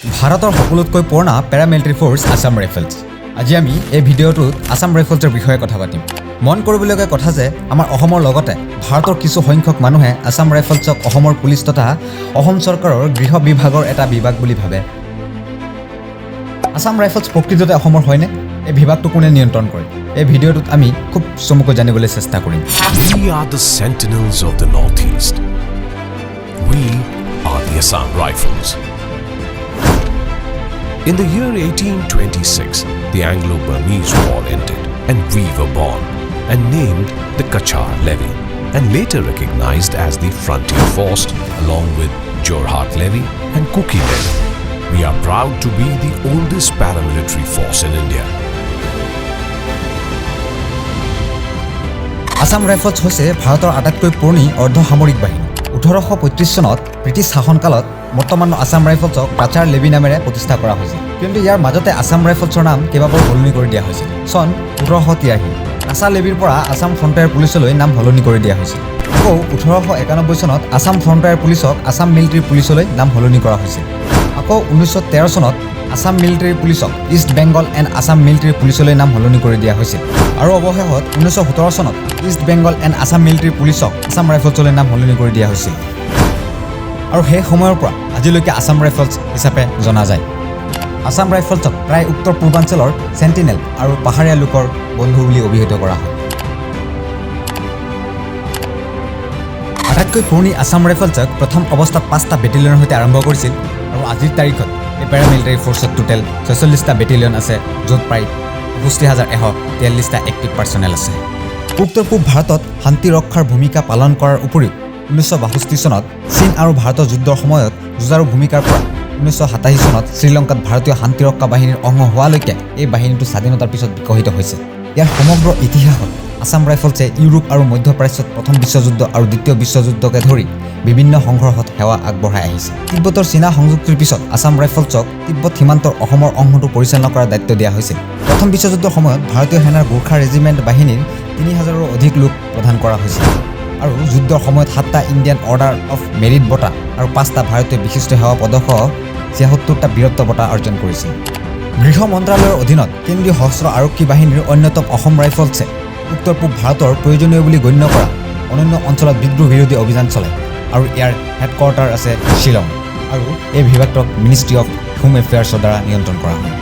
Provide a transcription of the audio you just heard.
ভাৰতৰ সকলোতকৈ পুৰণা পেৰামিলিটাৰী ফ'ৰ্চ আছাম ৰাইফলছ। আজি আমি এই ভিডিঅ'টোত আছাম ৰাইফলছৰ বিষয়ে কথা পাতিম। মন কৰিবলগীয়া কথা যে আমাৰ অসমৰ লগতে ভাৰতৰ কিছু সংখ্যক মানুহে আছাম ৰাইফলছক অসমৰ পুলিচ তথা অসম চৰকাৰৰ গৃহ বিভাগৰ এটা বিভাগ বুলি ভাবে। আছাম ৰাইফলছ প্ৰকৃততে অসমৰ হয়নে? এই বিভাগটো কোনে নিয়ন্ত্ৰণ কৰে? এই ভিডিঅ'টোত আমি খুব চমুকৈ জানিবলৈ চেষ্টা কৰিম। We are the sentinels of the Northeast. We are the Assam Rifles. In the year 1826, the Anglo-Burmese War ended and we were born and named the Kachar Levy and later recognized as the Frontier Force along with Jorhat Levy and Kuki Levy. We are proud to be the oldest paramilitary force in India. Assam rifles হৈছে ভাৰতৰ আটাইতকৈ পুৰণি অৰ্ধসামৰিক বাহিনী। 1835 চনত British শাসনকালত বৰ্তমানৰ Assam ৰাইফলছক Cachar Levi নামেৰে প্ৰতিষ্ঠা কৰা হৈছিল। কিন্তু ইয়াৰ মাজতে আছাম ৰাইফলছৰ নাম কেইবাবাৰ সলনি কৰি দিয়া হৈছিল। চন 1883 কাছাৰ লেভিৰ পৰা আছাম ফ্ৰণ্টিয়াৰ পুলিচলৈ নাম সলনি কৰি দিয়া হৈছিল। আকৌ 1891 চনত আছাম ফ্ৰণ্টিয়াৰ পুলিচক আছাম মিলিটাৰী পুলিচলৈ নাম সলনি কৰা হৈছিল। আকৌ 1913 চনত আছাম মিলিটাৰী পুলিচক East Bengal and Assam military পুলিচলৈ নাম সলনি কৰি দিয়া হৈছিল। আৰু অৱশেষত 1917 চনত East Bengal and Assam military পুলিচক আছাম ৰাইফলছলৈ নাম সলনি কৰি দিয়া হৈছিল। আৰু সেই সময়ৰ পৰা আজিলৈকে আছাম ৰাইফলছ হিচাপে জনা যায়। আছাম ৰাইফলছক প্ৰায় উত্তৰ পূৰ্বাঞ্চলৰ চেণ্টিনেল আৰু পাহাৰীয়া লোকৰ বন্ধু বুলি অভিহিত কৰা হয়। আটাইতকৈ পুৰণি আছাম ৰাইফলছক প্ৰথম অৱস্থাত 5টা বেটেলিয়নৰ সৈতে আৰম্ভ কৰিছিল আৰু আজিৰ তাৰিখত এই পেৰামিলিটাৰী ফ'ৰ্চত টোটেল 46টা বেটেলিয়ন আছে, য'ত প্ৰায় 65,143টা এক্টিভ পাৰ্চনেল আছে। উত্তৰ পূব ভাৰতত শান্তি ৰক্ষাৰ ভূমিকা পালন কৰাৰ উপৰিও 1962 চনত চীন আৰু ভাৰতৰ যুদ্ধৰ সময়ত যুঁজাৰু ভূমিকাৰ পৰা 1987 চনত শ্ৰীলংকাত ভাৰতীয় শান্তিৰক্ষা বাহিনীৰ অংশ হোৱালৈকে এই বাহিনীটো স্বাধীনতাৰ পিছত বিকশিত হৈছে। ইয়াৰ সমগ্ৰ ইতিহাসত আছাম ৰাইফলছে ইউৰোপ আৰু মধ্যপ্ৰাচ্যত প্ৰথম বিশ্বযুদ্ধ আৰু দ্বিতীয় বিশ্বযুদ্ধকে ধৰি বিভিন্ন সংঘৰ্ষত সেৱা আগবঢ়াই আহিছে। তিব্বতৰ চীনা সংযুক্তিৰ পিছত আছাম ৰাইফলছক তিব্বত সীমান্তৰ অসমৰ অংশটো পৰিচালনা কৰাৰ দায়িত্ব দিয়া হৈছিল। প্ৰথম বিশ্বযুদ্ধৰ সময়ত ভাৰতীয় সেনাৰ গোৰ্খা ৰেজিমেণ্ট বাহিনীৰ 3000ৰো অধিক লোক প্ৰদান কৰা হৈছিল আৰু যুদ্ধৰ সময়ত 7টা ইণ্ডিয়ান অৰ্ডাৰ অফ মেৰিট বঁটা আৰু 5টা ভাৰতীয় বিশিষ্ট সেৱা পদকসহ 76টা বীৰত্ব বঁটা অৰ্জন কৰিছিল। গৃহ মন্ত্ৰালয়ৰ অধীনত কেন্দ্ৰীয় সশস্ত্ৰ আৰক্ষী বাহিনীৰ অন্যতম অসম ৰাইফলছে উত্তৰ পূব ভাৰতৰ প্ৰয়োজনীয় বুলি গণ্য কৰা অনন্য অঞ্চলত বিদ্ৰোহ বিৰোধী অভিযান চলায় আৰু ইয়াৰ হেডকোৱাৰ্টাৰ আছে শ্বিলং আৰু এই বিভাগটোক মিনিষ্ট্ৰী অফ হোম এফেয়াৰ্ছৰ দ্বাৰা নিয়ন্ত্ৰণ কৰা হয়।